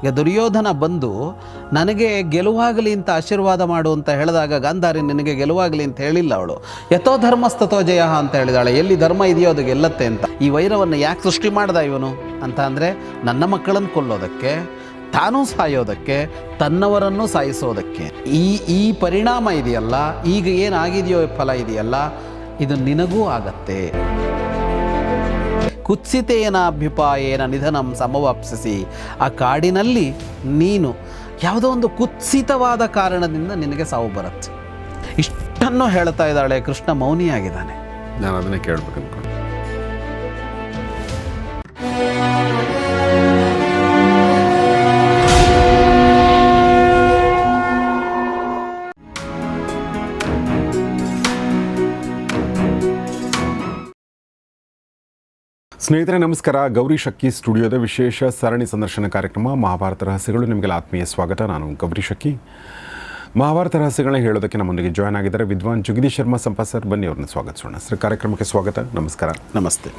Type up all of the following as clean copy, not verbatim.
ಈಗ ದುರ್ಯೋಧನ ಬಂದು ನನಗೆ ಗೆಲುವಾಗಲಿ ಅಂತ ಆಶೀರ್ವಾದ ಮಾಡು ಅಂತ ಹೇಳಿದಾಗ ಗಾಂಧಾರಿ ನಿನಗೆ ಗೆಲುವಾಗಲಿ ಅಂತ ಹೇಳಿಲ್ಲ ಅವಳು. ಯಥೋ ಧರ್ಮಸ್ತಥೋ ಜಯ ಅಂತ ಹೇಳಿದಾಳೆ. ಎಲ್ಲಿ ಧರ್ಮ ಇದೆಯೋ ಅದು ಗೆಲ್ಲತ್ತೆ ಅಂತ. ಈ ವೈರವನ್ನು ಯಾಕೆ ಸೃಷ್ಟಿ ಮಾಡ್ದ ಇವನು ಅಂತ ಅಂದರೆ ನನ್ನ ಮಕ್ಕಳನ್ನು ಕೊಲ್ಲೋದಕ್ಕೆ, ತಾನೂ ಸಾಯೋದಕ್ಕೆ, ತನ್ನವರನ್ನು ಸಾಯಿಸೋದಕ್ಕೆ. ಈ ಪರಿಣಾಮ ಇದೆಯಲ್ಲ, ಈಗ ಏನಾಗಿದೆಯೋ ಫಲ ಇದೆಯಲ್ಲ, ಇದು ನಿನಗೂ ಆಗತ್ತೆ. ಕುತ್ಸಿತೇನ ಅಭ್ಯುಪಾಯೇನ ನಿಧನಂ ಸಮವಾಪ್ಸಿಸಿ. ಆ ಕಾಡಿನಲ್ಲಿ ನೀನು ಯಾವುದೋ ಒಂದು ಕುತ್ಸಿತವಾದ ಕಾರಣದಿಂದ ನಿನಗೆ ಸಾವು ಬರುತ್ತೆ. ಇಷ್ಟನ್ನು ಹೇಳ್ತಾ ಇದ್ದಾಳೆ. ಕೃಷ್ಣ ಮೌನಿಯಾಗಿದ್ದಾನೆ. ನಾನು ಅದನ್ನೇ ಕೇಳ್ಬೇಕು ಅನ್ಕೊಂಡು. ಸ್ನೇಹಿತರೆ ನಮಸ್ಕಾರ. ಗೌರಿ ಶಕ್ಕಿ ಸ್ಟುಡಿಯೋದ ವಿಶೇಷ ಸರಣಿ ಸಂದರ್ಶನ ಕಾರ್ಯಕ್ರಮ ಮಹಾಭಾರತ ರಹಸ್ಯಗಳು. ನಿಮಗೆಲ್ಲ ಆತ್ಮೀಯ ಸ್ವಾಗತ. ನಾನು ಗೌರಿ ಶಕ್ಕಿ. ಮಹಾಭಾರತ ರಹಸ್ಯಗಳನ್ನ ಹೇಳೋದಕ್ಕೆ ನಮ್ಮೊಂದಿಗೆ ಜಾಯ್ನ್ ಆಗಿದ್ದಾರೆ ವಿದ್ವಾನ್ ಜಗದೀಶ್ ಶರ್ಮಾ ಸಂಪತ್ ಸರ್. ಬನ್ನಿ ಅವ್ರನ್ನ ಸ್ವಾಗತಿಸೋಣ ಸರ್. ಕಾರ್ಯಕ್ರಮಕ್ಕೆ ಸ್ವಾಗತ. ನಮಸ್ಕಾರ. ನಮಸ್ತೆ.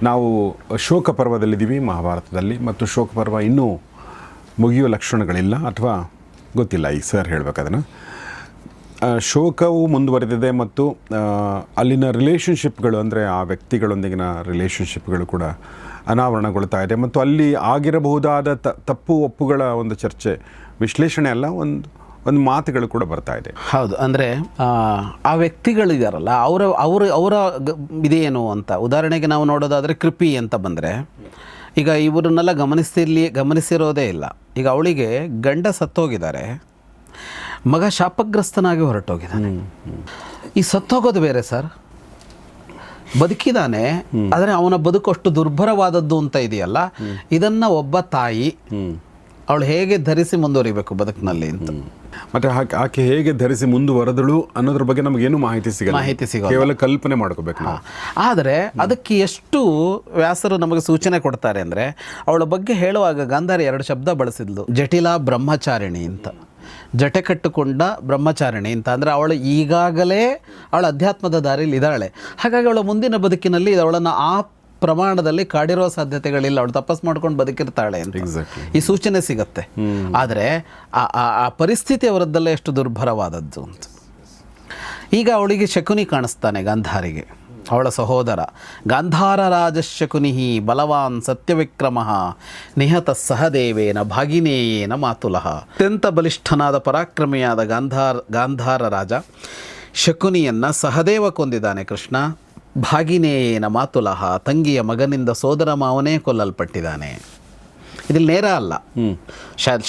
ನಾವು ಶೋಕ ಪರ್ವದಲ್ಲಿದ್ದೀವಿ ಮಹಾಭಾರತದಲ್ಲಿ, ಮತ್ತು ಶೋಕ ಪರ್ವ ಇನ್ನೂ ಮುಗಿಯುವ ಲಕ್ಷಣಗಳಿಲ್ಲ, ಅಥವಾ ಗೊತ್ತಿಲ್ಲ ಈಗ ಸರ್ ಹೇಳಬೇಕದನ್ನು. ಶೋಕವು ಮುಂದುವರೆದಿದೆ ಮತ್ತು ಅಲ್ಲಿನ ರಿಲೇಷನ್ಶಿಪ್ಗಳು, ಅಂದರೆ ಆ ವ್ಯಕ್ತಿಗಳೊಂದಿಗಿನ ರಿಲೇಷನ್ಶಿಪ್ಗಳು ಕೂಡ ಅನಾವರಣಗೊಳ್ತಾ ಇದೆ. ಮತ್ತು ಅಲ್ಲಿ ಆಗಿರಬಹುದಾದ ತಪ್ಪು ಒಪ್ಪುಗಳ ಒಂದು ಚರ್ಚೆ, ವಿಶ್ಲೇಷಣೆ ಅಲ್ಲ, ಒಂದು ಮಾತುಗಳು ಕೂಡ ಬರ್ತಾ ಇದೆ. ಹೌದು. ಅಂದರೆ ಆ ವ್ಯಕ್ತಿಗಳಿದಾರಲ್ಲ, ಅವರ ಇದೇನು ಅಂತ. ಉದಾಹರಣೆಗೆ ನಾವು ನೋಡೋದಾದರೆ ಕೃಪಿ ಅಂತ ಬಂದರೆ, ಈಗ ಇವರನ್ನೆಲ್ಲ ಗಮನಿಸಿರೋದೇ ಇಲ್ಲ. ಈಗ ಅವಳಿಗೆ ಗಂಡ ಸತ್ತೋಗಿದ್ದಾರೆ, ಮಗ ಶಾಪಗ್ರಸ್ತನಾಗಿ ಹೊರಟೋಗಿದ್ದಾನೆ. ಈ ಸತ್ತೋಗೋದು ಬೇರೆ ಸರ್, ಬದುಕಿದ್ದಾನೆ, ಆದರೆ ಅವನ ಬದುಕು ಅಷ್ಟು ದುರ್ಭರವಾದದ್ದು ಅಂತ ಇದೆಯಲ್ಲ, ಇದನ್ನು ಒಬ್ಬ ತಾಯಿ ಅವಳು ಹೇಗೆ ಧರಿಸಿ ಮುಂದುವರಿಬೇಕು ಬದುಕಿನಲ್ಲಿ ಅಂತ. ಮತ್ತೆ ಆಕೆ ಹೇಗೆ ಧರಿಸಿ ಮುಂದುವರೆದಳು ಅನ್ನೋದ್ರ ಬಗ್ಗೆ ನಮಗೇನು ಮಾಹಿತಿ ಸಿಗಲ್ಲ, ಕೇವಲ ಕಲ್ಪನೆ ಮಾಡ್ಕೋಬೇಕು ನಾವು. ಆದರೆ ಅದಕ್ಕೆ ಎಷ್ಟು ವ್ಯಾಸರು ನಮಗೆ ಸೂಚನೆ ಕೊಡ್ತಾರೆ ಅಂದರೆ, ಅವಳ ಬಗ್ಗೆ ಹೇಳುವಾಗ ಗಾಂಧಾರಿ 2 ಶಬ್ದ ಬಳಸಿದ್ಲು. ಜಟಿಲ ಬ್ರಹ್ಮಚಾರಿಣಿ ಅಂತ. ಜಟೆ ಕಟ್ಟಿಕೊಂಡ ಬ್ರಹ್ಮಚಾರಿಣಿ ಅಂತ ಅಂದರೆ ಅವಳು ಈಗಾಗಲೇ ಅವಳ ಅಧ್ಯಾತ್ಮದ ದಾರಿಯಲ್ಲಿ ಇದ್ದಾಳೆ. ಹಾಗಾಗಿ ಅವಳ ಮುಂದಿನ ಬದುಕಿನಲ್ಲಿ ಅವಳನ್ನು ಆ ಪ್ರಮಾಣದಲ್ಲಿ ಕಾಡಿರೋ ಸಾಧ್ಯತೆಗಳಿಲ್ಲ. ಅವಳು ತಪಸ್ ಮಾಡ್ಕೊಂಡು ಬದುಕಿರ್ತಾಳೆ ಅಂತ ಈ ಸೂಚನೆ ಸಿಗತ್ತೆ. ಆದರೆ ಆ ಪರಿಸ್ಥಿತಿ ಅವರದ್ದಲ್ಲೇ ಎಷ್ಟು ದುರ್ಭರವಾದದ್ದು ಅಂತ. ಈಗ ಅವಳಿಗೆ ಶಕುನಿ ಕಾಣಿಸ್ತಾನೆ, ಗಾಂಧಾರಿಗೆ, ಅವಳ ಸಹೋದರ. ಗಾಂಧಾರ ರಾಜಶಕುನಿ ಬಲವಾನ್ ಸತ್ಯವಿಕ್ರಮ ನಿಹತ ಸಹದೇವೇನ ಭಾಗಿನೇಯೇನ ಮಾತುಲಃ. ಅತ್ಯಂತ ಬಲಿಷ್ಠನಾದ ಪರಾಕ್ರಮಿಯಾದ ಗಾಂಧಾರ ರಾಜ ಶಕುನಿಯನ್ನು ಸಹದೇವ ಕೊಂದಿದ್ದಾನೆ ಕೃಷ್ಣ. ಭಾಗಿನೇಯೇನ ಮಾತುಲಃ, ತಂಗಿಯ ಮಗನಿಂದ ಸೋದರ ಮಾವನೇ ಕೊಲ್ಲಲ್ಪಟ್ಟಿದ್ದಾನೆ. ಇಲ್ಲಿ ನೇರ ಅಲ್ಲ,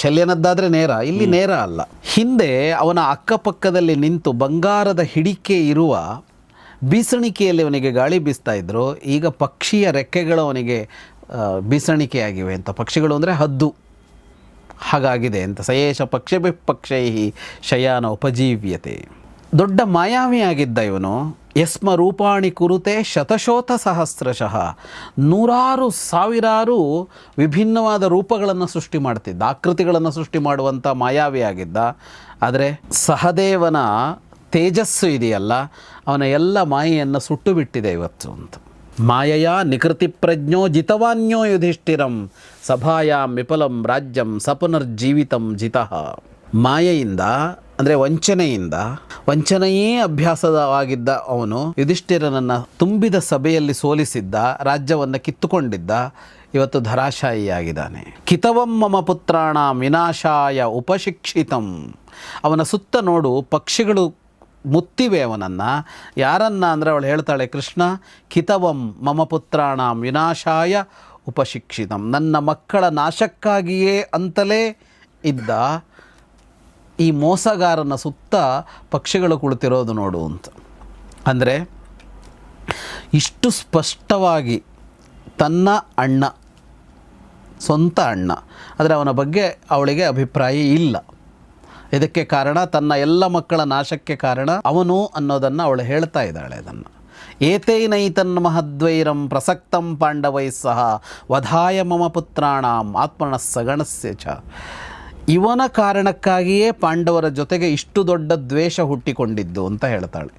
ಶಲ್ಯನದ್ದಾದರೆ ನೇರ, ಇಲ್ಲಿ ನೇರ ಅಲ್ಲ. ಹಿಂದೆ ಅವನ ಅಕ್ಕಪಕ್ಕದಲ್ಲಿ ನಿಂತು ಬಂಗಾರದ ಹಿಡಿಕೆ ಇರುವ ಬೀಸಣಿಕೆಯಲ್ಲಿ ಅವನಿಗೆ ಗಾಳಿ ಬೀಸ್ತಾ ಇದ್ರು. ಈಗ ಪಕ್ಷಿಯ ರೆಕ್ಕೆಗಳು ಅವನಿಗೆ ಬೀಸಣಿಕೆಯಾಗಿವೆ ಅಂತ. ಪಕ್ಷಿಗಳು ಅಂದರೆ ಹದ್ದು, ಹಾಗಾಗಿದೆ ಅಂತ. ಸಯೇಶ ಪಕ್ಷೈ ಶಯಾನ ಉಪಜೀವ್ಯತೆ. ದೊಡ್ಡ ಮಾಯಾವಿಯಾಗಿದ್ದ ಇವನು. ಯಸ್ಮ ರೂಪಾಣಿ ಕುರುತೆ ಶತಶೋಥ ಸಹಸ್ರಶಃ, 100,000 ವಿಭಿನ್ನವಾದ ರೂಪಗಳನ್ನು ಸೃಷ್ಟಿ ಮಾಡ್ತಿದ್ದ, ಆಕೃತಿಗಳನ್ನು ಸೃಷ್ಟಿ ಮಾಡುವಂಥ ಮಾಯಾವಿಯಾಗಿದ್ದ. ಆದರೆ ಸಹದೇವನ ತೇಜಸ್ಸು ಇದೆಯಲ್ಲ, ಅವನ ಎಲ್ಲ ಮಾಯೆಯನ್ನು ಸುಟ್ಟು ಬಿಟ್ಟಿದೆ ಇವತ್ತು ಅಂತ. ಮಾಯೆಯ ನಿಕೃತಿ ಪ್ರಜ್ಞೋ ಜಿತವಾನ್ಯೋ ಯುಧಿಷ್ಠಿರಂ ಸಭಾಯಾಂ ವಿಫಲಂ ರಾಜ್ಯಂ ಸಪುನರ್ಜೀವಿತಂ ಜಿತಃ. ಮಾಯೆಯಿಂದ ಅಂದರೆ ವಂಚನೆಯೇ ಅಭ್ಯಾಸವಾಗಿದ್ದ ಅವನು ಯುಧಿಷ್ಠಿರನನ್ನು ತುಂಬಿದ ಸಭೆಯಲ್ಲಿ ಸೋಲಿಸಿದ್ದ, ರಾಜ್ಯವನ್ನು ಕಿತ್ತುಕೊಂಡಿದ್ದ, ಇವತ್ತು ಧರಾಶಾಯಿಯಾಗಿದ್ದಾನೆ. ಕಿತವಂ ಮಮ ಪುತ್ರಾಣ ವಿನಾಶಾಯ ಉಪಶಿಕ್ಷಿತಂ. ಅವನ ಸುತ್ತ ನೋಡು, ಪಕ್ಷಿಗಳು ಮುತ್ತಿವೆ ಅವನನ್ನು. ಯಾರನ್ನ ಅಂದರೆ ಅವಳು ಹೇಳ್ತಾಳೆ, ಕೃಷ್ಣ ಕಿತವಂ ಮಮ ಪುತ್ರಾಣ ವಿನಾಶಾಯ ಉಪಶಿಕ್ಷಿತಂ, ನನ್ನ ಮಕ್ಕಳ ನಾಶಕ್ಕಾಗಿಯೇ ಅಂತಲೇ ಇದ್ದ ಈ ಮೋಸಗಾರನ ಸುತ್ತ ಪಕ್ಷಿಗಳು ಕುಳಿತಿರೋದು ನೋಡು ಅಂತ. ಅಂದರೆ ಇಷ್ಟು ಸ್ಪಷ್ಟವಾಗಿ ತನ್ನ ಅಣ್ಣ, ಸ್ವಂತ ಅಣ್ಣ, ಆದರೆ ಅವನ ಬಗ್ಗೆ ಅವಳಿಗೆ ಅಭಿಪ್ರಾಯ ಇಲ್ಲ. ಇದಕ್ಕೆ ಕಾರಣ, ತನ್ನ ಎಲ್ಲ ಮಕ್ಕಳ ನಾಶಕ್ಕೆ ಕಾರಣ ಅವನು ಅನ್ನೋದನ್ನು ಅವಳು ಹೇಳ್ತಾ ಇದ್ದಾಳೆ. ಅದನ್ನು ಏತೈನೈತನ್ ಮಹದ್ವೈರಂ ಪ್ರಸಕ್ತಂ ಪಾಂಡವೈ ಸಹ ವಧಾಯ ಮಮ ಪುತ್ರಾಣಾಂ ಆತ್ಮನ ಸಗಣಸ್ಯ ಚ. ಇವನ ಕಾರಣಕ್ಕಾಗಿಯೇ ಪಾಂಡವರ ಜೊತೆಗೆ ಇಷ್ಟು ದೊಡ್ಡ ದ್ವೇಷ ಹುಟ್ಟಿಕೊಂಡಿದ್ದು ಅಂತ ಹೇಳ್ತಾಳೆ.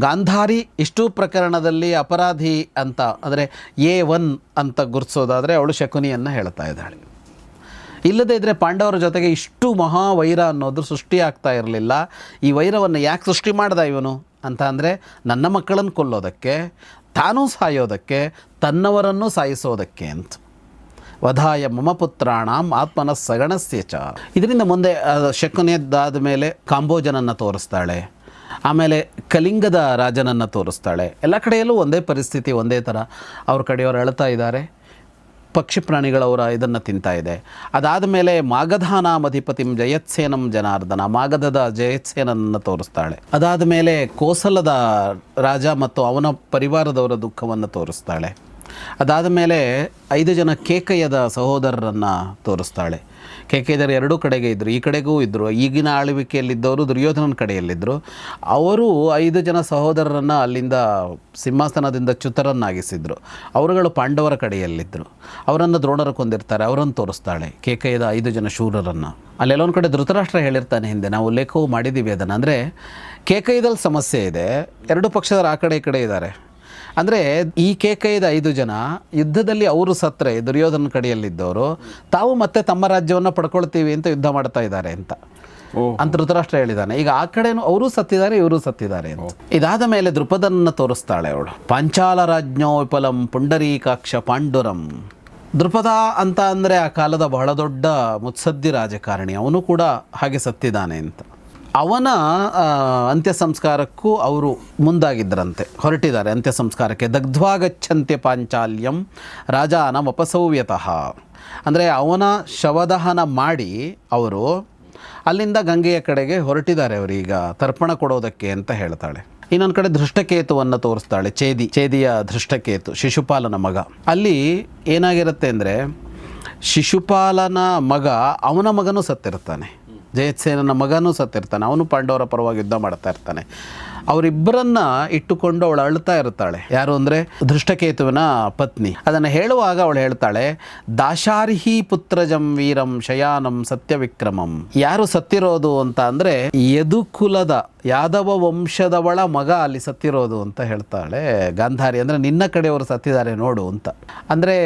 ಗಾಂಧಾರಿ ಇಷ್ಟು ಪ್ರಕರಣದಲ್ಲಿ ಅಪರಾಧಿ ಅಂತ ಅಂದರೆ A1 ಅಂತ ಗುರುತಿಸೋದಾದರೆ ಅವಳು ಶಕುನಿಯನ್ನು ಹೇಳ್ತಾ ಇದ್ದಾಳೆ. ಇಲ್ಲದೇ ಇದ್ದರೆ ಪಾಂಡವರ ಜೊತೆಗೆ ಇಷ್ಟು ಮಹಾವೈರ ಅನ್ನೋದು ಸೃಷ್ಟಿ ಆಗ್ತಾ ಇರಲಿಲ್ಲ. ಈ ವೈರವನ್ನು ಯಾಕೆ ಸೃಷ್ಟಿ ಮಾಡ್ದ ಇವನು ಅಂತ ಅಂದರೆ, ನನ್ನ ಮಕ್ಕಳನ್ನು ಕೊಲ್ಲೋದಕ್ಕೆ, ತಾನೂ ಸಾಯೋದಕ್ಕೆ, ತನ್ನವರನ್ನು ಸಾಯಿಸೋದಕ್ಕೆ ಅಂತ. ವಧಾಯ ಮಮ ಪುತ್ರಾಣಂ ಆತ್ಮನ ಸಗಣಸ್ಯ ಚ. ಇದರಿಂದ ಮುಂದೆ ಶಕುನಿಯದ್ದಾದ ಮೇಲೆ ಕಾಂಬೋಜನನ್ನು ತೋರಿಸ್ತಾಳೆ, ಆಮೇಲೆ ಕಲಿಂಗದ ರಾಜನನ್ನು ತೋರಿಸ್ತಾಳೆ. ಎಲ್ಲ ಕಡೆಯಲ್ಲೂ ಒಂದೇ ಪರಿಸ್ಥಿತಿ, ಒಂದೇ ಥರ. ಅವ್ರ ಕಡೆಯವರು ಅಳ್ತಾ ಇದ್ದಾರೆ, ಪಕ್ಷಿ ಪ್ರಾಣಿಗಳವರ ಇದನ್ನು ತಿಂತಾ ಇದೆ. ಅದಾದ ಮೇಲೆ ಮಾಗಧಾನಾಮಧಿಪತಿಂ ಜಯತ್ಸೇನಂ ಜನಾರ್ದನ, ಮಾಗಧದ ಜಯತ್ಸೇನನ್ನು ತೋರಿಸ್ತಾಳೆ. ಅದಾದ ಮೇಲೆ ಕೋಸಲದ ರಾಜ ಮತ್ತು ಅವನ ಪರಿವಾರದವರ ದುಃಖವನ್ನು ತೋರಿಸ್ತಾಳೆ. ಅದಾದ ಮೇಲೆ 5 ಜನ ಕೇಕಯ್ಯದ ಸಹೋದರರನ್ನು ತೋರಿಸ್ತಾಳೆ. ಕೇಕಯ್ಯರು ಎರಡೂ ಕಡೆಗೆ ಇದ್ದರು, ಈ ಕಡೆಗೂ ಇದ್ದರು. ಈಗಿನ ಆಳ್ವಿಕೆಯಲ್ಲಿದ್ದವರು ದುರ್ಯೋಧನನ ಕಡೆಯಲ್ಲಿದ್ದರು. ಅವರು 5 ಜನ ಸಹೋದರರನ್ನು ಅಲ್ಲಿಂದ ಸಿಂಹಾಸನದಿಂದ ಚ್ಯುತರನ್ನಾಗಿಸಿದ್ರು. ಅವರುಗಳು ಪಾಂಡವರ ಕಡೆಯಲ್ಲಿದ್ದರು. ಅವರನ್ನು ದ್ರೋಣರು ಕೊಂದಿರ್ತಾರೆ, ಅವರನ್ನು ತೋರಿಸ್ತಾಳೆ ಕೇಕಯ್ಯದ 5 ಜನ ಶೂರರನ್ನು. ಅಲ್ಲೆಲ್ಲೊಂದು ಕಡೆ ಧೃತರಾಷ್ಟ್ರ ಹೇಳಿರ್ತಾನೆ, ಹಿಂದೆ ನಾವು ಉಲ್ಲೇಖವೂ ಮಾಡಿದ್ದೀವಿ ಅದನ್ನು. ಅಂದರೆ ಕೇಕಯ್ಯದಲ್ಲಿ ಸಮಸ್ಯೆ ಇದೆ, ಎರಡು ಪಕ್ಷದವರು ಆ ಕಡೆ ಈ ಕಡೆ ಇದ್ದಾರೆ. ಅಂದರೆ ಈ ಕೇಕಯ್ಯದ 5 ಜನ ಯುದ್ಧದಲ್ಲಿ ಅವರು ಸತ್ತರೆ ದುರ್ಯೋಧನ ಕಡೆಯಲ್ಲಿದ್ದವರು ತಾವು ಮತ್ತೆ ತಮ್ಮ ರಾಜ್ಯವನ್ನು ಪಡ್ಕೊಳ್ತೀವಿ ಅಂತ ಯುದ್ಧ ಮಾಡ್ತಾ ಇದ್ದಾರೆ ಅಂತ ಧೃತರಾಷ್ಟ್ರ ಹೇಳಿದ್ದಾನೆ. ಈಗ ಆ ಕಡೆನೂ ಅವರು ಸತ್ತಿದ್ದಾರೆ, ಇವರು ಸತ್ತಿದ್ದಾರೆ ಅಂತ. ಇದಾದ ಮೇಲೆ ದೃಪದನನ್ನು ತೋರಿಸ್ತಾಳೆ ಅವಳು. ಪಾಂಚಾಲ ರಾಜ್ಞೋ ವಿಫಲಂ ಪುಂಡರೀಕಾಕ್ಷ ಪಾಂಡುರಂ. ದೃಪದ ಅಂತ ಅಂದರೆ ಆ ಕಾಲದ ಬಹಳ ದೊಡ್ಡ ಮುತ್ಸದ್ದಿ ರಾಜಕಾರಣಿ, ಅವನು ಕೂಡ ಹಾಗೆ ಸತ್ತಿದ್ದಾನೆ ಅಂತ. ಅವನ ಅಂತ್ಯ ಸಂಸ್ಕಾರಕ್ಕೂ ಅವರು ಮುಂದಾಗಿದ್ದರಂತೆ, ಹೊರಟಿದ್ದಾರೆ ಅಂತ್ಯ ಸಂಸ್ಕಾರಕ್ಕೆ. ದಗ್ಧ್ವಾಗಚ್ಚಂತ್ಯ ಪಾಂಚಾಲ್ಯಂ ರಾಜಾನ ಅಪಸೌವ್ಯತಃ. ಅಂದರೆ ಅವನ ಶವದಹನ ಮಾಡಿ ಅವರು ಅಲ್ಲಿಂದ ಗಂಗೆಯ ಕಡೆಗೆ ಹೊರಟಿದ್ದಾರೆ ಅವರೀಗ ತರ್ಪಣ ಕೊಡೋದಕ್ಕೆ ಅಂತ ಹೇಳ್ತಾಳೆ. ಇನ್ನೊಂದು ಕಡೆ ಧೃಷ್ಟಕೇತುವನ್ನು ತೋರಿಸ್ತಾಳೆ, ಚೇದಿಯ ಧೃಷ್ಟಕೇತು, ಶಿಶುಪಾಲನ ಮಗ. ಅಲ್ಲಿ ಏನಾಗಿರುತ್ತೆ ಅಂದರೆ, ಶಿಶುಪಾಲನ ಮಗ ಅವನ ಮಗನೂ ಸತ್ತಿರ್ತಾನೆ, ಜಯತ್ಸೇನನ ಮಗನೂ ಸತ್ತಿರ್ತಾನೆ, ಅವನು ಪಾಂಡವರ ಪರವಾಗಿ ಯುದ್ಧ ಮಾಡ್ತಾ ಇರ್ತಾನೆ. ಅವರಿಬ್ಬರನ್ನ ಇಟ್ಟುಕೊಂಡು ಅವಳು ಅಳ್ತಾ ಇರ್ತಾಳೆ. ಯಾರು ಅಂದರೆ ಧೃಷ್ಟಕೇತುವಿನ ಪತ್ನಿ. ಅದನ್ನು ಹೇಳುವಾಗ ಅವಳು ಹೇಳ್ತಾಳೆ, ದಾಶಾರ್ಹಿ ಪುತ್ರಜಂ ವೀರಂ ಶಯಾನಂ ಸತ್ಯವಿಕ್ರಮಂ. ಯಾರು ಸತ್ತಿರೋದು ಅಂತ ಅಂದರೆ ಯದುಕುಲದ ಯಾದವ ವಂಶದವಳ ಮಗ ಅಲ್ಲಿ ಸತ್ತಿರೋದು ಅಂತ ಹೇಳ್ತಾಳೆ ಗಾಂಧಾರಿ. ಅಂದರೆ ನಿನ್ನ ಕಡೆಯವರು ಸತ್ತಿದ್ದಾರೆ ನೋಡು ಅಂತ. ಅಂದರೆ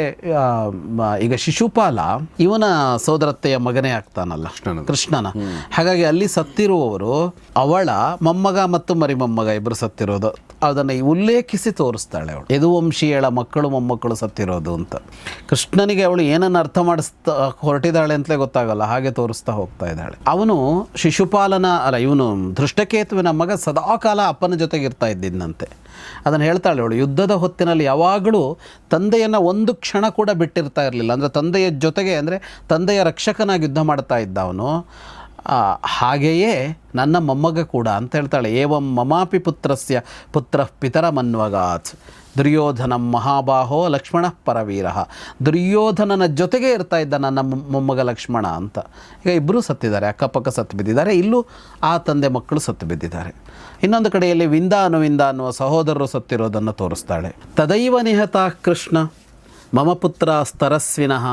ಈಗ ಶಿಶುಪಾಲ ಇವನ ಸೋದರತ್ತೆಯ ಮಗನೇ ಆಗ್ತಾನಲ್ಲ, ಕೃಷ್ಣನ. ಹಾಗಾಗಿ ಅಲ್ಲಿ ಸತ್ತಿರುವವರು ಅವಳ ಮೊಮ್ಮಗ ಮತ್ತು ಮರಿಮೊಮ್ಮಗ ಇಬ್ಬರು ಸತ್ತಿರೋದು. ಅದನ್ನು ಉಲ್ಲೇಖಿಸಿ ತೋರಿಸ್ತಾಳೆ ಅವಳು. ಯದುವಂಶೀಯಳ ಮಕ್ಕಳು ಮೊಮ್ಮಕ್ಕಳು ಸತ್ತಿರೋದು ಅಂತ. ಕೃಷ್ಣನಿಗೆ ಅವಳು ಏನನ್ನು ಅರ್ಥ ಮಾಡಿಸ್ತಾ ಹೊರಟಿದ್ದಾಳೆ ಅಂತಲೇ ಗೊತ್ತಾಗಲ್ಲ, ಹಾಗೆ ತೋರಿಸ್ತಾ ಹೋಗ್ತಾ ಇದ್ದಾಳೆ. ಅವನು ಶಿಶುಪಾಲನ ಇವನು ಧೃಷ್ಟಕೇತುವಿನ ಮಗ ಸದಾಕಾಲ ಅಪ್ಪನ ಜೊತೆಗೆ ಇರ್ತಾ ಇದ್ದಿದ್ದಂತೆ. ಅದನ್ನು ಹೇಳ್ತಾಳೆ ಅವಳು. ಯುದ್ಧದ ಹೊತ್ತಿನಲ್ಲಿ ಯಾವಾಗಲೂ ತಂದೆಯನ್ನು ಒಂದು ಕ್ಷಣ ಕೂಡ ಬಿಟ್ಟಿರ್ತಾ ಇರಲಿಲ್ಲ. ಅಂದರೆ ತಂದೆಯ ಜೊತೆಗೆ, ಅಂದರೆ ತಂದೆಯ ರಕ್ಷಕನಾಗಿ ಯುದ್ಧ ಮಾಡ್ತಾ ಇದ್ದ ಅವನು. ಹಾಗೆಯೇ ನನ್ನ ಮೊಮ್ಮಗ ಕೂಡ ಅಂತ ಹೇಳ್ತಾಳೆ. ಏವಂ ಮಮಾಪಿ ಪುತ್ರಸ್ಯ ಪುತ್ರ ಪಿತರಮನ್ವಗಾತ್ ದುರ್ಯೋಧನಂ ಮಹಾಬಾಹೋ ಲಕ್ಷ್ಮಣ ಪರವೀರ. ದುರ್ಯೋಧನನ ಜೊತೆಗೆ ಇರ್ತಾ ಇದ್ದ ನನ್ನ ಮೊಮ್ಮಗ ಲಕ್ಷ್ಮಣ ಅಂತ. ಈಗ ಇಬ್ಬರೂ ಸತ್ತಿದ್ದಾರೆ, ಅಕ್ಕಪಕ್ಕ ಸತ್ತು ಬಿದ್ದಿದ್ದಾರೆ. ಇಲ್ಲೂ ಆ ತಂದೆ ಮಕ್ಕಳು ಸತ್ತು ಬಿದ್ದಿದ್ದಾರೆ. ಇನ್ನೊಂದು ಕಡೆಯಲ್ಲಿ ವಿಂದ ಅನ್ನುವ ಸಹೋದರರು ಸತ್ತಿರೋದನ್ನು ತೋರಿಸ್ತಾಳೆ. ತದೈವ ನಿಹತ ಕೃಷ್ಣ ಮಮ ಪುತ್ರ ಸ್ತರಸ್ವಿನಃ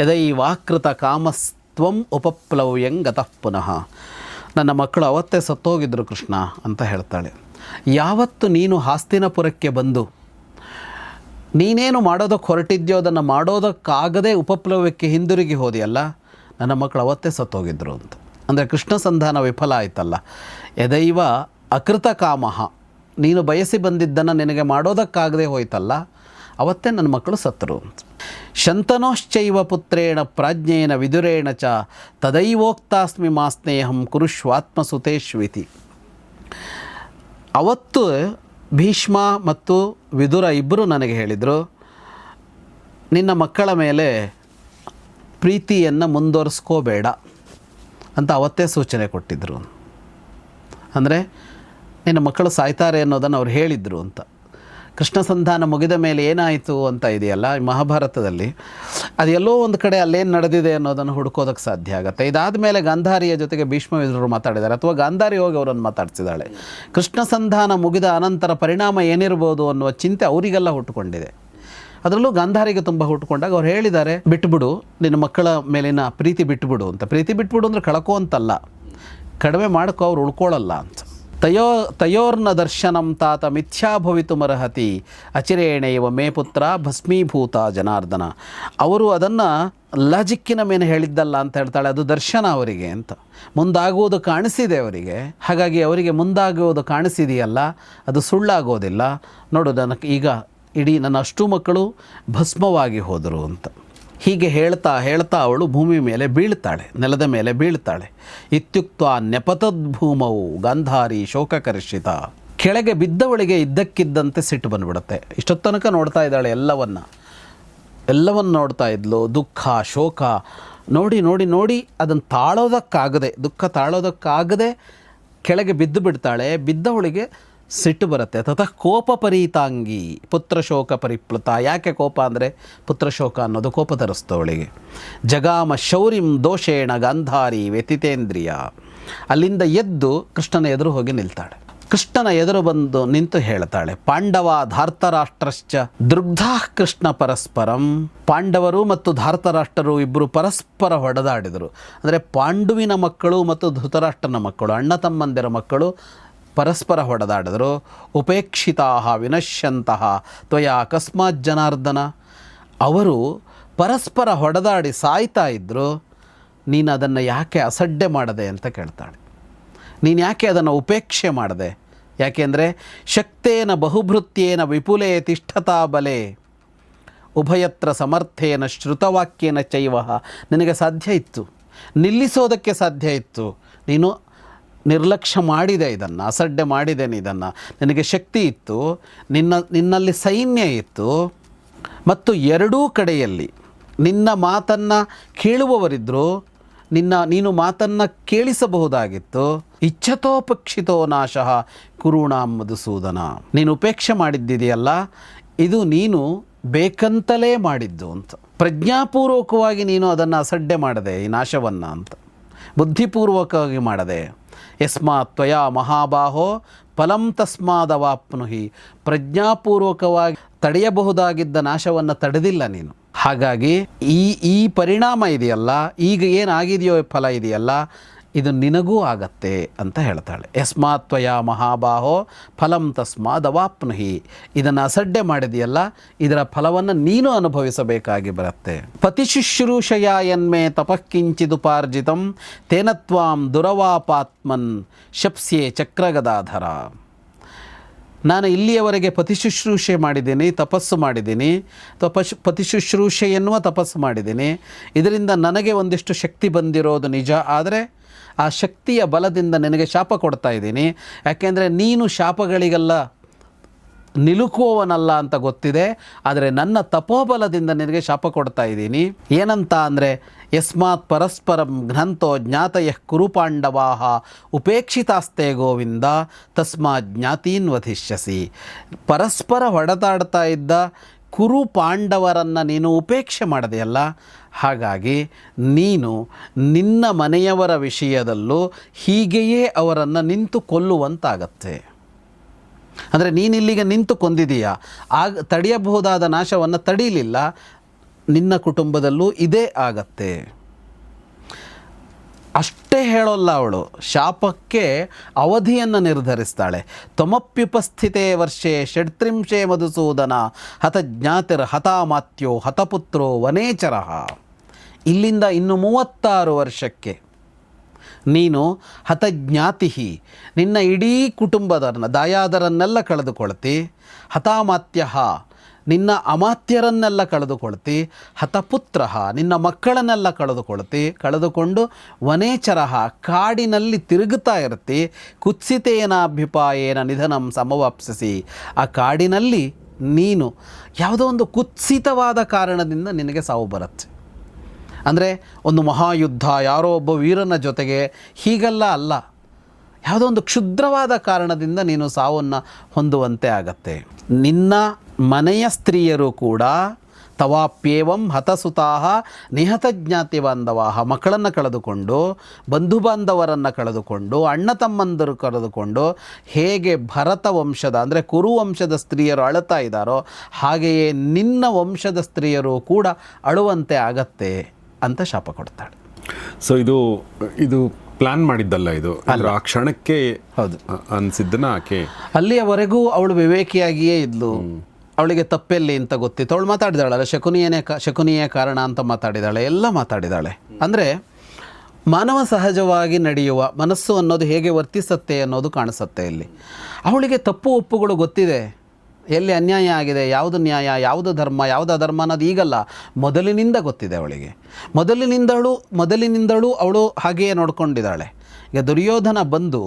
ಯದೈವಾಕೃತ ಕಾಮಸ್ತ್ವಂ ಉಪಪ್ಲವ್ಯಂ ಗತಃ ಪುನಃ. ನನ್ನ ಮಕ್ಕಳು ಅವತ್ತೇ ಸತ್ತೋಗಿದ್ರು ಕೃಷ್ಣ ಅಂತ ಹೇಳ್ತಾಳೆ. ಯಾವತ್ತು ನೀನು ಹಾಸ್ತಿನಪುರಕ್ಕೆ ಬಂದು ನೀನೇನು ಮಾಡೋದಕ್ಕೆ ಹೊರಟಿದ್ಯೋ ಅದನ್ನು ಮಾಡೋದಕ್ಕಾಗದೆ ಉಪಪ್ಲವ್ಯಕ್ಕೆ ಹಿಂದಿರುಗಿ ಹೋದಿಯಲ್ಲ, ನನ್ನ ಮಕ್ಕಳು ಅವತ್ತೇ ಸತ್ತೋಗಿದ್ರು ಅಂತ. ಅಂದರೆ ಕೃಷ್ಣ ಸಂಧಾನ ವಿಫಲ ಆಯ್ತಲ್ಲ. ಯದೈವ ಅಕೃತ ಕಾಮಃ, ನೀನು ಬಯಸಿ ಬಂದಿದ್ದನ್ನು ನಿನಗೆ ಮಾಡೋದಕ್ಕಾಗದೆ ಹೋಯ್ತಲ್ಲ, ಅವತ್ತೇ ನನ್ನ ಮಕ್ಕಳು ಸತ್ತರು ಅಂತ. ಶಂತನೋಶ್ಚೈವ ಪುತ್ರೇಣ ಪ್ರಾಜ್ಞೇನ ವಿದುರೇಣ ಚ ತದೈವೋಕ್ತಾಸ್ಮಿ ಮಾ ಸ್ನೇಹಂ ಕುರುಷ್ವಾತ್ಮಸುತೇಶ್ವಿತಿ. ಅವತ್ತು ಭೀಷ್ಮ ಮತ್ತು ವಿದುರ ಇಬ್ಬರು ನನಗೆ ಹೇಳಿದರು, ನಿನ್ನ ಮಕ್ಕಳ ಮೇಲೆ ಪ್ರೀತಿಯನ್ನು ಮುಂದುವರಿಸ್ಕೋಬೇಡ ಅಂತ ಅವತ್ತೇ ಸೂಚನೆ ಕೊಟ್ಟಿದ್ದರು. ಅಂದರೆ ನಿನ್ನ ಮಕ್ಕಳು ಸಾಯ್ತಾರೆ ಅನ್ನೋದನ್ನು ಅವ್ರು ಹೇಳಿದರು ಅಂತ. ಕೃಷ್ಣ ಸಂಧಾನ ಮುಗಿದ ಮೇಲೆ ಏನಾಯಿತು ಅಂತ ಇದೆಯಲ್ಲ ಮಹಾಭಾರತದಲ್ಲಿ, ಅದು ಎಲ್ಲೋ ಒಂದು ಕಡೆ ಅಲ್ಲೇನು ನಡೆದಿದೆ ಅನ್ನೋದನ್ನು ಹುಡ್ಕೋದಕ್ಕೆ ಸಾಧ್ಯ ಆಗುತ್ತೆ. ಇದಾದ ಮೇಲೆ ಗಾಂಧಾರಿಯ ಜೊತೆಗೆ ಭೀಷ್ಮ ವಿದುರರು ಮಾತಾಡಿದ್ದಾರೆ, ಅಥವಾ ಗಾಂಧಾರಿ ಹೋಗಿ ಅವರನ್ನು ಮಾತಾಡ್ಸಿದ್ದಾಳೆ. ಕೃಷ್ಣ ಸಂಧಾನ ಮುಗಿದ ಅನಂತರ ಪರಿಣಾಮ ಏನಿರ್ಬೋದು ಅನ್ನುವ ಚಿಂತೆ ಅವರಿಗೆಲ್ಲ ಹುಟ್ಟುಕೊಂಡಿದೆ. ಅದರಲ್ಲೂ ಗಾಂಧಾರಿಗೆ ತುಂಬ ಹುಟ್ಟುಕೊಂಡಾಗ ಅವ್ರು ಹೇಳಿದ್ದಾರೆ, ಬಿಟ್ಬಿಡು, ನಿನ್ನ ಮಕ್ಕಳ ಮೇಲಿನ ಪ್ರೀತಿ ಬಿಟ್ಬಿಡು ಅಂತ. ಪ್ರೀತಿ ಬಿಟ್ಬಿಡು ಅಂದರೆ ಕಳ್ಕೋ ಅಂತಲ್ಲ, ಕಡಿಮೆ ಮಾಡ್ಕೋ, ಅವ್ರು ಉಳ್ಕೊಳ್ಳಲ್ಲ ಅಂತ. ತಯೋರ್ನ ದರ್ಶನಂ ತಾತ ಮಿಥ್ಯಾ ಭವಿತುಮರ್ಹತಿ ಅಚಿರೇಣೇವ ಮೇ ಪುತ್ರ ಭಸ್ಮೀಭೂತ ಜನಾರ್ದನ. ಅವರು ಅದನ್ನು ಲಾಜಿಕ್ಕಿನ ಮೇಲೆ ಹೇಳಿದ್ದಲ್ಲ ಅಂತ ಹೇಳ್ತಾಳೆ, ಅದು ದರ್ಶನ ಅವರಿಗೆ ಅಂತ. ಮುಂದಾಗುವುದು ಕಾಣಿಸಿದೆ ಅವರಿಗೆ, ಹಾಗಾಗಿ ಅವರಿಗೆ ಮುಂದಾಗುವುದು ಕಾಣಿಸಿದೆಯಲ್ಲ ಅದು ಸುಳ್ಳಾಗೋದಿಲ್ಲ. ನೋಡು, ನನಗೆ ಈಗ ಇಡೀ ನನ್ನ ಅಷ್ಟು ಮಕ್ಕಳು ಭಸ್ಮವಾಗಿ ಹೋದರು ಅಂತ. ಹೀಗೆ ಹೇಳ್ತಾ ಹೇಳ್ತಾ ಅವಳು ಭೂಮಿ ಮೇಲೆ ಬೀಳ್ತಾಳೆ, ನೆಲದ ಮೇಲೆ ಬೀಳ್ತಾಳೆ. ಇತ್ಯುಕ್ತ ನೆಪತದ್ಭೂಮವು ಗಾಂಧಾರಿ ಶೋಕಕರ್ಷಿತ. ಕೆಳಗೆ ಬಿದ್ದವಳಿಗೆ ಇದ್ದಕ್ಕಿದ್ದಂತೆ ಸಿಟ್ಟು ಬಂದುಬಿಡುತ್ತೆ. ಇಷ್ಟೊತ್ತು ತನಕ ನೋಡ್ತಾ ಇದ್ದಾಳೆ ಎಲ್ಲವನ್ನು ನೋಡ್ತಾ ಇದ್ಲು. ದುಃಖ ಶೋಕ ನೋಡಿ ನೋಡಿ ನೋಡಿ ಅದನ್ನು ತಾಳೋದಕ್ಕಾಗದೆ, ದುಃಖ ತಾಳೋದಕ್ಕಾಗದೆ ಕೆಳಗೆ ಬಿದ್ದು ಬಿಡ್ತಾಳೆ. ಬಿದ್ದವಳಿಗೆ ಸಿಟ್ಟು ಬರುತ್ತೆ. ತತಃ ಕೋಪ ಪರೀತಾಂಗಿ ಪುತ್ರಶೋಕ ಪರಿಪ್ಲುತ. ಯಾಕೆ ಕೋಪ ಅಂದರೆ ಪುತ್ರಶೋಕ ಅನ್ನೋದು ಕೋಪ ತರಿಸ್ತವಳಿಗೆ. ಜಗಾಮ ಶೌರಿಂ ದೋಷೇಣ ಗಾಂಧಾರಿ ವ್ಯತಿತೇಂದ್ರಿಯ. ಅಲ್ಲಿಂದ ಎದ್ದು ಕೃಷ್ಣನ ಎದುರು ಹೋಗಿ ನಿಲ್ತಾಳೆ. ಕೃಷ್ಣನ ಎದುರು ಬಂದು ನಿಂತು ಹೇಳ್ತಾಳೆ, ಪಾಂಡವ ಧಾರ್ತರಾಷ್ಟ್ರಶ್ಚ ದೃಗ್ಧಾ ಕೃಷ್ಣ ಪರಸ್ಪರಂ. ಪಾಂಡವರು ಮತ್ತು ಧಾರ್ತರಾಷ್ಟ್ರರು ಇಬ್ಬರು ಪರಸ್ಪರ ಹೊಡೆದಾಡಿದರು. ಅಂದರೆ ಪಾಂಡುವಿನ ಮಕ್ಕಳು ಮತ್ತು ಧೃತರಾಷ್ಟ್ರನ ಮಕ್ಕಳು, ಅಣ್ಣ ತಮ್ಮಂದಿರ ಮಕ್ಕಳು ಪರಸ್ಪರ ಹೊಡೆದಾಡಿದರು. ಉಪೇಕ್ಷಿತಾ ವಿನಶ್ಯಂತಹ ತ್ವಯಾ ಅಕಸ್ಮಾತ್ ಜನಾರ್ದನ. ಅವರು ಪರಸ್ಪರ ಹೊಡೆದಾಡಿ ಸಾಯ್ತಾ ಇದ್ದರು, ನೀನು ಅದನ್ನು ಯಾಕೆ ಅಸಡ್ಡೆ ಮಾಡದೆ ಅಂತ ಕೇಳ್ತಾಳೆ. ನೀನು ಯಾಕೆ ಅದನ್ನು ಉಪೇಕ್ಷೆ ಮಾಡದೆ? ಯಾಕೆಂದರೆ ಶಕ್ತೇನ ಬಹುಭೃತ್ಯೇನ ವಿಪುಲೇ ತಿಷ್ಠತಾ ಬಲೆ ಉಭಯತ್ರ ಸಮರ್ಥೇನ ಶ್ರುತವಾಕ್ಯೇನ ಚೈವ. ನಿನಗೆ ಸಾಧ್ಯ ಇತ್ತು, ನಿಲ್ಲಿಸೋದಕ್ಕೆ ಸಾಧ್ಯ ಇತ್ತು, ನೀನು ನಿರ್ಲಕ್ಷ್ಯ ಮಾಡಿದೆ, ಇದನ್ನು ಅಸಡ್ಡೆ ಮಾಡಿದ್ದೇನೆ. ಇದನ್ನು ನಿನಗೆ ಶಕ್ತಿ ಇತ್ತು, ನಿನ್ನಲ್ಲಿ ಸೈನ್ಯ ಇತ್ತು, ಮತ್ತು ಎರಡೂ ಕಡೆಯಲ್ಲಿ ನಿನ್ನ ಮಾತನ್ನು ಕೇಳುವವರಿದ್ದರು, ನೀನು ಮಾತನ್ನು ಕೇಳಿಸಬಹುದಾಗಿತ್ತು. ಇಚ್ಛತೋಪಕ್ಷಿತೋ ನಾಶಃ ಕುರುಣಾಂ ಮಧುಸೂದನ. ನೀನು ಉಪೇಕ್ಷೆ ಮಾಡಿದ್ದಿದೆಯಲ್ಲ, ಇದು ನೀನು ಬೇಕಂತಲೇ ಮಾಡಿದ್ದು ಅಂತ. ಪ್ರಜ್ಞಾಪೂರ್ವಕವಾಗಿ ನೀನು ಅದನ್ನು ಅಸಡ್ಡೆ ಮಾಡದೆ, ಈ ನಾಶವನ್ನು ಅಂತ ಬುದ್ಧಿಪೂರ್ವಕವಾಗಿ ಮಾಡದೆ. ಯಸ್ಮಾತ್ ತ್ವಯಾ ಮಹಾಬಾಹೋ ಫಲಂ ತಸ್ಮಾದವಾಪ್ನುಹಿ. ಪ್ರಜ್ಞಾಪೂರ್ವಕವಾಗಿ ತಡೆಯಬಹುದಾಗಿದ್ದ ನಾಶವನ್ನು ತಡೆದಿಲ್ಲ ನೀನು. ಹಾಗಾಗಿ ಈ ಪರಿಣಾಮ ಇದೆಯಲ್ಲ, ಈಗ ಏನಾಗಿದೆಯೋ ಫಲ ಇದೆಯಲ್ಲ, ಇದು ನಿನಗೂ ಆಗತ್ತೆ ಅಂತ ಹೇಳ್ತಾಳೆ. ಯಸ್ಮಾತ್ ತ್ವಯಾ ಮಹಾಬಾಹೋ ಫಲಂ ತಸ್ಮಾದವಾಪ್ನುಹಿ. ಇದನ್ನು ಅಸಡ್ಡೆ ಮಾಡಿದೆಯಲ್ಲ, ಇದರ ಫಲವನ್ನು ನೀನು ಅನುಭವಿಸಬೇಕಾಗಿ ಬರುತ್ತೆ. ಪತಿಶುಶ್ರೂಷಯ ಯನ್ಮೇ ತಪಃಕಿಂಚಿದುಪಾರ್ಜಿತಂ ತೇನ ತ್ವಾಂ ದುರವಾಪಾತ್ಮನ್ ಶಪ್ಸ್ಯೆ ಚಕ್ರಗದಾಧರ. ನಾನು ಇಲ್ಲಿಯವರೆಗೆ ಪತಿಶುಶ್ರೂಷೆ ಮಾಡಿದ್ದೀನಿ, ತಪಸ್ಸು ಮಾಡಿದ್ದೀನಿ, ಪತಿಶುಶ್ರೂಷೆ ಎನ್ನುವ ತಪಸ್ಸು ಮಾಡಿದ್ದೀನಿ. ಇದರಿಂದ ನನಗೆ ಒಂದಿಷ್ಟು ಶಕ್ತಿ ಬಂದಿರೋದು ನಿಜ. ಆದರೆ ಆ ಶಕ್ತಿಯ ಬಲದಿಂದ ನಿನಗೆ ಶಾಪ ಕೊಡ್ತಾ ಇದ್ದೀನಿ. ಯಾಕೆಂದರೆ ನೀನು ಶಾಪಗಳಿಗೆಲ್ಲ ನಿಲುಕುವವನಲ್ಲ ಅಂತ ಗೊತ್ತಿದೆ. ಆದರೆ ನನ್ನ ತಪೋಬಲದಿಂದ ನಿನಗೆ ಶಾಪ ಕೊಡ್ತಾ ಇದ್ದೀನಿ. ಏನಂತ ಅಂದರೆ, ಯಸ್ಮಾತ್ ಪರಸ್ಪರಂ ಘ್ನಂತೋ ಜ್ಞಾತಯಃ ಕುರು ಪಾಂಡವಾಹ ಉಪೇಕ್ಷಿತಾಸ್ತೆ ಗೋವಿಂದ ತಸ್ಮಾತ್ ಜ್ಞಾತೀನ್ ವಧಿಷ್ಯಸಿ. ಪರಸ್ಪರ ಹೊಡೆದಾಡ್ತಾ ಇದ್ದ ಕುರು ಪಾಂಡವರನ್ನು ನೀನು ಉಪೇಕ್ಷೆ ಮಾಡಿದೆಯಲ್ಲ, ಹಾಗಾಗಿ ನೀನು ನಿನ್ನ ಮನೆಯವರ ವಿಷಯದಲ್ಲೂ ಹೀಗೆಯೇ ಅವರನ್ನು ನಿಂತು ಕೊಲ್ಲುವಂತಾಗತ್ತೆ. ಅಂದರೆ ನೀನಿಲ್ಲಿಗೆ ನಿಂತು ಕೊಂದಿದೀಯಾ, ಆಗ ತಡೆಯಬಹುದಾದ ನಾಶವನ್ನು ತಡೀಲಿಲ್ಲ, ನಿನ್ನ ಕುಟುಂಬದಲ್ಲೂ ಇದೇ ಆಗತ್ತೆ. ಅಷ್ಟೇ ಹೇಳೋಲ್ಲ ಅವಳು, ಶಾಪಕ್ಕೆ ಅವಧಿಯನ್ನು ನಿರ್ಧರಿಸ್ತಾಳೆ. ತ್ವಮಪ್ಯುಪಸ್ಥಿತೇ ವರ್ಷೆ ಷಡ್ತ್ರಿಂಶೇ ಮಧುಸೂದನ ಹತಜ್ಞಾತಿರ್ ಹತಾಮಾತ್ಯೋ ಹತಪುತ್ರೋ ವನೇಚರಃ. ಇಲ್ಲಿಂದ ಇನ್ನು 36 ವರ್ಷಕ್ಕೆ ನೀನು ಹತಜ್ಞಾತಿ, ನಿನ್ನ ಇಡೀ ಕುಟುಂಬದನ್ನು ದಾಯಾದರನ್ನೆಲ್ಲ ಕಳೆದುಕೊಳ್ತಿ. ಹತಾಮಾತ್ಯ, ನಿನ್ನ ಅಮಾತ್ಯರನ್ನೆಲ್ಲ ಕಳೆದುಕೊಳ್ತಿ. ಹತಪುತ್ರ, ನಿನ್ನ ಮಕ್ಕಳನ್ನೆಲ್ಲ ಕಳೆದುಕೊಂಡು ವನೇಚರ, ಕಾಡಿನಲ್ಲಿ ತಿರುಗುತ್ತಾ ಇರ್ತಿ. ಕುತ್ಸಿತೇನಾಭ್ಯುಪಾಯೇನ ನಿಧನಂ ಸಮವಾಪ್ಸಿಸಿ. ಆ ಕಾಡಿನಲ್ಲಿ ನೀನು ಯಾವುದೋ ಒಂದು ಕುತ್ಸಿತವಾದ ಕಾರಣದಿಂದ ನಿನಗೆ ಸಾವು ಬರುತ್ತೆ. ಅಂದರೆ ಒಂದು ಮಹಾಯುದ್ಧ, ಯಾರೋ ಒಬ್ಬ ವೀರನ ಜೊತೆಗೆ, ಹೀಗೆಲ್ಲ ಅಲ್ಲ. ಯಾವುದೋ ಒಂದು ಕ್ಷುದ್ರವಾದ ಕಾರಣದಿಂದ ನೀನು ಸಾವನ್ನು ಹೊಂದುವಂತೆ ಆಗತ್ತೆ. ನಿನ್ನ ಮನೆಯ ಸ್ತ್ರೀಯರು ಕೂಡ ತವಾಪ್ಯೇವಂ ಹತಸುತಾಹ ನಿಹತ ಜ್ಞಾತಿ ಬಾಂಧವಾಹ, ಮಕ್ಕಳನ್ನು ಕಳೆದುಕೊಂಡು, ಬಂಧು ಬಾಂಧವರನ್ನು ಕಳೆದುಕೊಂಡು, ಅಣ್ಣ ತಮ್ಮಂದರು ಕಳೆದುಕೊಂಡು, ಹೇಗೆ ಭರತ ವಂಶದ ಅಂದರೆ ಕುರು ವಂಶದ ಸ್ತ್ರೀಯರು ಅಳುತ್ತಾ ಇದ್ದಾರೋ, ಹಾಗೆಯೇ ನಿನ್ನ ವಂಶದ ಸ್ತ್ರೀಯರು ಕೂಡ ಅಳುವಂತೆ ಆಗತ್ತೆ ಅಂತ ಶಾಪ ಕೊಡ್ತಾಳೆ. ಸೊ ಇದು ಪ್ಲಾನ್ ಮಾಡಿದ್ದಲ್ಲ ಇದು, ಅಂದ್ರೆ ಆ ಕ್ಷಣಕ್ಕೆ ಹೌದು ಅನ್ಸಿದ್ದನ್ನ ಆಕೆ ಅಲ್ಲಿಯವರೆಗೂ ಅವಳು ವಿವೇಕಿಯಾಗಿಯೇ ಇದ್ಲು. ಅವಳಿಗೆ ತಪ್ಪೆಲ್ಲಿ ಅಂತ ಗೊತ್ತಿತ್ತು. ಅವಳು ಮಾತಾಡಿದಾಳಲ್ಲ, ಶಕುನಿಯೇ ಕಾರಣ ಅಂತ ಮಾತಾಡಿದಾಳೆ, ಎಲ್ಲ ಮಾತಾಡಿದಾಳೆ. ಅಂದರೆ ಮಾನವ ಸಹಜವಾಗಿ ನಡೆಯುವ ಮನಸ್ಸು ಅನ್ನೋದು ಹೇಗೆ ವರ್ತಿಸುತ್ತೆ ಅನ್ನೋದು ಕಾಣಿಸುತ್ತೆ ಇಲ್ಲಿ. ಅವಳಿಗೆ ತಪ್ಪು ಒಪ್ಪುಗಳು ಗೊತ್ತಿದೆ, ಎಲ್ಲಿ ಅನ್ಯಾಯ ಆಗಿದೆ, ಯಾವುದು ನ್ಯಾಯ, ಯಾವುದು ಧರ್ಮ, ಯಾವುದು ಅಧರ್ಮ ಅನ್ನೋದು ಈಗಲ್ಲ, ಮೊದಲಿನಿಂದ ಗೊತ್ತಿದೆ ಅವಳಿಗೆ. ಮೊದಲಿನಿಂದಲೂ ಅವಳು ಹಾಗೆಯೇ ನೋಡ್ಕೊಂಡಿದ್ದಾಳೆ. ಈಗ ದುರ್ಯೋಧನ ಬಂದು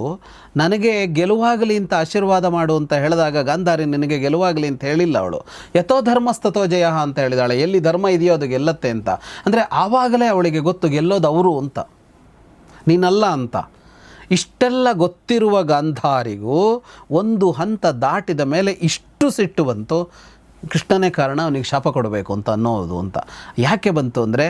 ನನಗೆ ಗೆಲುವಾಗಲಿ ಅಂತ ಆಶೀರ್ವಾದ ಮಾಡು ಅಂತ ಹೇಳಿದಾಗ ಗಾಂಧಾರಿ ನಿನಗೆ ಗೆಲುವಾಗಲಿ ಅಂತ ಹೇಳಿಲ್ಲ ಅವಳು. ಯಥೋ ಧರ್ಮಸ್ತಥೋ ಜಯ ಅಂತ ಹೇಳಿದಾಳೆ. ಎಲ್ಲಿ ಧರ್ಮ ಇದೆಯೋ ಅದು ಗೆಲ್ಲತ್ತೆ ಅಂತ. ಅಂದರೆ ಆವಾಗಲೇ ಅವಳಿಗೆ ಗೊತ್ತು ಗೆಲ್ಲೋದು ಅವರು ಅಂತ, ನೀನಲ್ಲ ಅಂತ. ಇಷ್ಟೆಲ್ಲ ಗೊತ್ತಿರುವ ಗಾಂಧಾರಿಗೂ ಒಂದು ಹಂತ ದಾಟಿದ ಮೇಲೆ ಇಷ್ಟು ಸಿಟ್ಟು ಬಂತು. ಕೃಷ್ಣನೇ ಕಾರಣ ಅವನಿಗೆ ಶಾಪ ಕೊಡಬೇಕು ಅಂತ ಅನ್ನೋದು ಅಂತ. ಯಾಕೆ ಬಂತು ಅಂದರೆ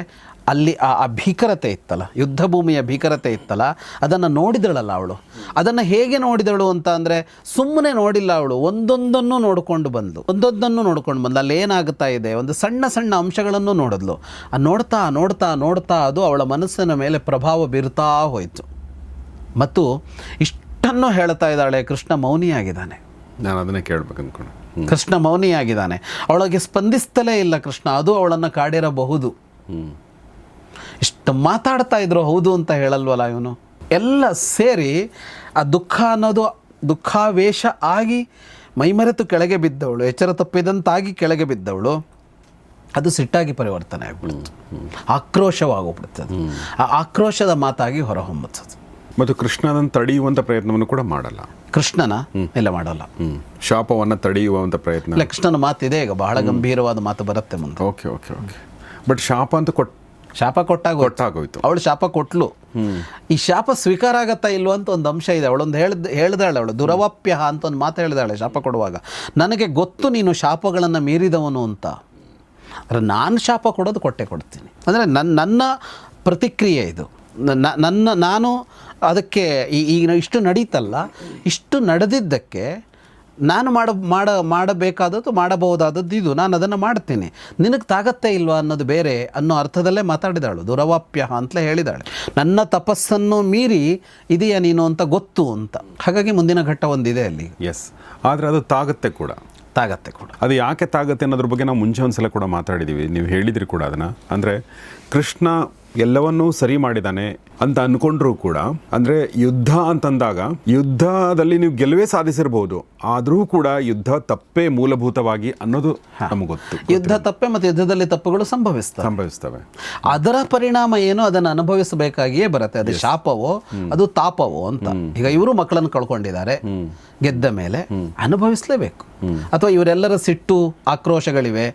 ಅಲ್ಲಿ ಆ ಭೀಕರತೆ ಇತ್ತಲ್ಲ, ಯುದ್ಧ ಭೂಮಿಯ ಭೀಕರತೆ ಇತ್ತಲ್ಲ, ಅದನ್ನು ನೋಡಿದಳಲ್ಲ ಅವಳು. ಅದನ್ನು ಹೇಗೆ ನೋಡಿದಳು ಅಂತ ಅಂದರೆ ಸುಮ್ಮನೆ ನೋಡಿಲ್ಲ ಅವಳು, ಒಂದೊಂದನ್ನು ನೋಡಿಕೊಂಡು ಬಂದು ಅಲ್ಲಿ ಏನಾಗುತ್ತಾ ಇದೆ ಒಂದು ಸಣ್ಣ ಸಣ್ಣ ಅಂಶಗಳನ್ನು ನೋಡಿದ್ಲು. ನೋಡ್ತಾ ನೋಡ್ತಾ ನೋಡ್ತಾ ಅದು ಅವಳ ಮನಸ್ಸಿನ ಮೇಲೆ ಪ್ರಭಾವ ಬೀರ್ತಾ ಹೋಯಿತು. ಮತ್ತು ಇಷ್ಟನ್ನು ಹೇಳ್ತಾ ಇದ್ದಾಳೆ, ಕೃಷ್ಣ ಮೌನಿಯಾಗಿದ್ದಾನೆ. ನಾನು ಅದನ್ನೇ ಕೇಳ್ಬೇಕು ಅಂದ್ಕೊಂಡು. ಕೃಷ್ಣ ಮೌನಿಯಾಗಿದ್ದಾನೆ, ಅವಳಿಗೆ ಸ್ಪಂದಿಸ್ತಲೇ ಇಲ್ಲ ಕೃಷ್ಣ. ಅದು ಅವಳನ್ನು ಕಾಡಿರಬಹುದು. ಇಷ್ಟು ಮಾತಾಡ್ತಾ ಇದ್ರು, ಹೌದು ಅಂತ ಹೇಳಲ್ವಲ್ಲ ಇವನು. ಎಲ್ಲ ಸೇರಿ ಆ ದುಃಖ ಅನ್ನೋದು ದುಃಖಾವೇಶ ಆಗಿ ಮೈಮರೆತು ಕೆಳಗೆ ಬಿದ್ದವಳು, ಎಚ್ಚರ ತಪ್ಪಿದಂತಾಗಿ ಕೆಳಗೆ ಬಿದ್ದವಳು, ಅದು ಸಿಟ್ಟಾಗಿ ಪರಿವರ್ತನೆ ಆಗ್ಬಿಡ್ತು, ಆಕ್ರೋಶವಾಗೋಗ್ಬಿಡ್ತದೆ. ಆ ಆಕ್ರೋಶದ ಮಾತಾಗಿ ಹೊರಹೊಮ್ಮುತ್ತದೆ. ಮತ್ತು ಕೃಷ್ಣನನ್ನು ತಡೆಯುವಂಥ ಪ್ರಯತ್ನವನ್ನು ಕೂಡ ಮಾಡಲ್ಲ. ಕೃಷ್ಣನ ಎಲ್ಲ ಮಾಡಲ್ಲ. ಶಾಪವನ್ನು ತಡೆಯುವಂಥ ಪ್ರಯತ್ನ ಇಲ್ಲ, ಕೃಷ್ಣನ ಮಾತಿದೆ ಈಗ, ಬಹಳ ಗಂಭೀರವಾದ ಮಾತು ಬರುತ್ತೆ ಮುಂದೆ. Okay okay okay. ಬಟ್ ಶಾಪ ಅಂತ ಶಾಪ ಕೊಟ್ಟಾಗೋಯ್ತು. ಅವಳು ಶಾಪ ಕೊಟ್ಲು. ಈ ಶಾಪ ಸ್ವೀಕಾರ ಆಗತ್ತಾ ಇಲ್ವ ಅಂತ ಒಂದು ಅಂಶ ಇದೆ. ಅವಳೊಂದು ಹೇಳ್ದಾಳೆ, ಅವಳು ದುರವಾಪ್ಯ ಅಂತ ಒಂದು ಮಾತು ಹೇಳಿದಾಳೆ ಶಾಪ ಕೊಡುವಾಗ. ನನಗೆ ಗೊತ್ತು ನೀನು ಶಾಪಗಳನ್ನು ಮೀರಿದವನು ಅಂತ. ಅಂದರೆ ನಾನು ಶಾಪ ಕೊಡೋದು ಕೊಡ್ತೀನಿ. ಅಂದರೆ ನನ್ನ ಪ್ರತಿಕ್ರಿಯೆ ಇದು. ನಾನು ಅದಕ್ಕೆ ಈಗ ಇಷ್ಟು ನಡೀತಲ್ಲ, ಇಷ್ಟು ನಡೆದಿದ್ದಕ್ಕೆ ನಾನು ಮಾಡಬೇಕಾದದ್ದು ಮಾಡಬಹುದಾದದ್ದು ಇದು, ನಾನು ಅದನ್ನು ಮಾಡ್ತೀನಿ, ನಿನಗೆ ತಾಗತ್ತೇ ಇಲ್ವಾ ಅನ್ನೋದು ಬೇರೆ ಅನ್ನೋ ಅರ್ಥದಲ್ಲೇ ಮಾತಾಡಿದಾಳು. ದುರವಾಪ್ಯ ಅಂತಲೇ ಹೇಳಿದಾಳೆ. ನನ್ನ ತಪಸ್ಸನ್ನು ಮೀರಿ ಇದೆಯಾ ನೀನು ಅಂತ ಗೊತ್ತು ಅಂತ. ಹಾಗಾಗಿ ಮುಂದಿನ ಘಟ್ಟ ಒಂದಿದೆ ಅಲ್ಲಿ. ಎಸ್, ಆದರೆ ಅದು ತಾಗತ್ತೆ ಕೂಡ. ಅದು ಯಾಕೆ ತಾಗತ್ತೆ ಅನ್ನೋದ್ರ ಬಗ್ಗೆ ನಾವು ಮುಂಚೆ ಒಂದು ಸಲ ಕೂಡ ಮಾತಾಡಿದ್ದೀವಿ, ನೀವು ಹೇಳಿದ್ರಿ ಕೂಡ ಅದನ್ನು. ಅಂದರೆ ಕೃಷ್ಣ ಎಲ್ಲವನ್ನೂ ಸರಿ ಮಾಡಿದ್ದಾನೆ ಅಂತ ಅಂದ್ಕೊಂಡ್ರೂ ಕೂಡ, ಅಂದರೆ ಯುದ್ಧ ಅಂತಂದಾಗ ಯುದ್ಧದಲ್ಲಿ ನೀವು ಗೆಲುವೇ ಸಾಧಿಸಿರ್ಬೋದು, ಆದರೂ ಕೂಡ ಯುದ್ಧ ತಪ್ಪೇ ಮೂಲಭೂತವಾಗಿ ಅನ್ನೋದು ನಮಗೆ ಗೊತ್ತು. ಯುದ್ಧ ತಪ್ಪೆ ಮತ್ತು ಯುದ್ಧದಲ್ಲಿ ತಪ್ಪುಗಳು ಸಂಭವಿಸ್ತವೆ. ಅದರ ಪರಿಣಾಮ ಏನು ಅದನ್ನು ಅನುಭವಿಸಬೇಕಾಗಿಯೇ ಬರುತ್ತೆ. ಅದು ಶಾಪವೋ ಅದು ತಾಪವೋ ಅಂತ. ಈಗ ಇವರು ಮಕ್ಕಳನ್ನು ಕಳ್ಕೊಂಡಿದ್ದಾರೆ, ಗೆದ್ದ ಮೇಲೆ ಅನುಭವಿಸಲೇಬೇಕು. ಅಥವಾ ಇವರೆಲ್ಲರ ಸಿಟ್ಟು ಆಕ್ರೋಶಗಳಿವೆ.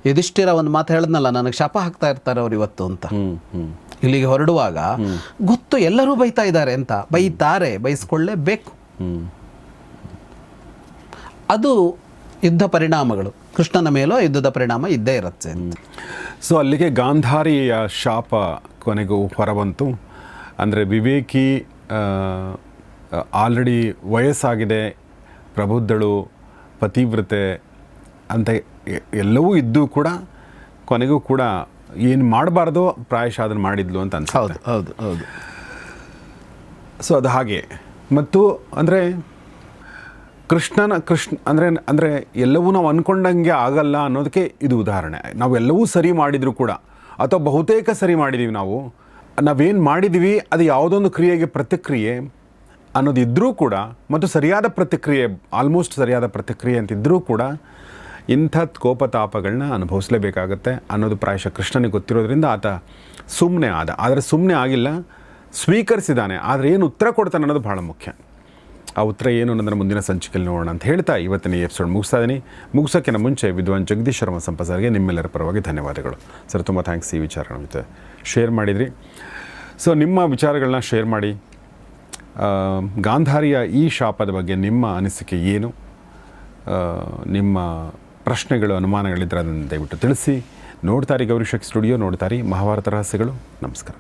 ಯುಧಿಷ್ಠಿರ ಒಂದು ಮಾತು ಹೇಳಿದ್ನಲ್ಲ, ನನಗೆ ಶಾಪ ಹಾಕ್ತಾ ಇರ್ತಾರೆ ಅವ್ರು ಇವತ್ತು ಅಂತ. ಇಲ್ಲಿಗೆ ಹೊರಡುವಾಗ ಗೊತ್ತು ಎಲ್ಲರೂ ಬೈತಾ ಇದ್ದಾರೆ ಅಂತ. ಬೈಸ್ಕೊಳ್ಳೇಬೇಕು. ಅದು ಯುದ್ಧ ಪರಿಣಾಮಗಳು. ಕೃಷ್ಣನ ಮೇಲೂ ಯುದ್ಧದ ಪರಿಣಾಮ ಇದ್ದೇ ಇರುತ್ತೆ. ಸೊ ಅಲ್ಲಿಗೆ ಗಾಂಧಾರಿಯ ಶಾಪ ಕೊನೆಗೂ ಹೊರಬಂತು. ಅಂದರೆ ವಿವೇಕಿ ಆಲ್ರೆಡಿ ವಯಸ್ಸಾಗಿದೆ, ಪ್ರಬುದ್ಧಳು, ಪತಿವ್ರತೆ ಅಂತ ಎಲ್ಲವೂ ಇದ್ದು ಕೂಡ ಕೊನೆಗೂ ಕೂಡ ಏನು ಮಾಡಬಾರ್ದು ಪ್ರಾಯಶಃ ಅದನ್ನು ಮಾಡಿದ್ಲು ಅಂತ ಅನ್ಸುತ್ತೆ. ಹೌದು. ಸೊ ಅದು ಹಾಗೆ. ಮತ್ತು ಅಂದರೆ ಕೃಷ್ಣ ಅಂದರೆ ಎಲ್ಲವೂ ನಾವು ಅಂದ್ಕೊಂಡಂಗೆ ಆಗಲ್ಲ ಅನ್ನೋದಕ್ಕೆ ಇದು ಉದಾಹರಣೆ. ನಾವೆಲ್ಲವೂ ಸರಿ ಮಾಡಿದರೂ ಕೂಡ, ಅಥವಾ ಬಹುತೇಕ ಸರಿ ಮಾಡಿದ್ದೀವಿ, ನಾವೇನು ಮಾಡಿದ್ದೀವಿ ಅದು ಯಾವುದೊಂದು ಕ್ರಿಯೆಗೆ ಪ್ರತಿಕ್ರಿಯೆ ಅನ್ನೋದಿದ್ದರೂ ಕೂಡ, ಮತ್ತು ಸರಿಯಾದ ಪ್ರತಿಕ್ರಿಯೆ, ಆಲ್ಮೋಸ್ಟ್ ಸರಿಯಾದ ಪ್ರತಿಕ್ರಿಯೆ ಅಂತಿದ್ದರೂ ಕೂಡ ಇಂಥ ಕೋಪತಾಪಗಳನ್ನ ಅನುಭವಿಸಲೇಬೇಕಾಗತ್ತೆ ಅನ್ನೋದು ಪ್ರಾಯಶಃ ಕೃಷ್ಣನಿಗೆ ಗೊತ್ತಿರೋದ್ರಿಂದ ಆತ ಸುಮ್ಮನೆ ಆದ. ಆದರೆ ಸುಮ್ಮನೆ ಆಗಿಲ್ಲ, ಸ್ವೀಕರಿಸಿದ್ದಾನೆ. ಆದರೆ ಏನು ಉತ್ತರ ಕೊಡ್ತಾನೆ ಅನ್ನೋದು ಭಾಳ ಮುಖ್ಯ. ಆ ಉತ್ತರ ಏನು ಅನ್ನೋದನ್ನು ಮುಂದಿನ ಸಂಚಿಕೆಯಲ್ಲಿ ನೋಡೋಣ ಅಂತ ಹೇಳ್ತಾ ಇವತ್ತಿನ ಈ ಎಪಿಸೋಡ್ ಮುಗಿಸ್ತಾ ಇದ್ದೀನಿ. ಮುಗಿಸೋಕ್ಕಿಂತ ಮುಂಚೆ ವಿದ್ವಾನ್ ಜಗದೀಶ್ ಶರ್ಮ ಸಂಪಸರ್ಗೆ ನಿಮ್ಮೆಲ್ಲರ ಪರವಾಗಿ ಧನ್ಯವಾದಗಳು ಸರ್. ತುಂಬ ಥ್ಯಾಂಕ್ಸ್ ಈ ವಿಚಾರಗಳ ಜೊತೆ ಶೇರ್ ಮಾಡಿದ್ರಿ. ಸೊ ನಿಮ್ಮ ವಿಚಾರಗಳನ್ನ ಶೇರ್ ಮಾಡಿ. ಗಾಂಧಾರಿಯ ಈ ಶಾಪದ ಬಗ್ಗೆ ನಿಮ್ಮ ಅನಿಸಿಕೆ ಏನು, ನಿಮ್ಮ ಪ್ರಶ್ನೆಗಳು, ಅನುಮಾನಗಳಿದ್ದರೆ ಅದನ್ನು ದಯವಿಟ್ಟು ತಿಳಿಸಿ. ನೋಡ್ತಾರಿ ಗೌರಿಶಕ್ತಿ ಸ್ಟುಡಿಯೋ, ನೋಡ್ತಾರಿ ಮಹಾಭಾರತ ರಹಸ್ಯಗಳು. ನಮಸ್ಕಾರ.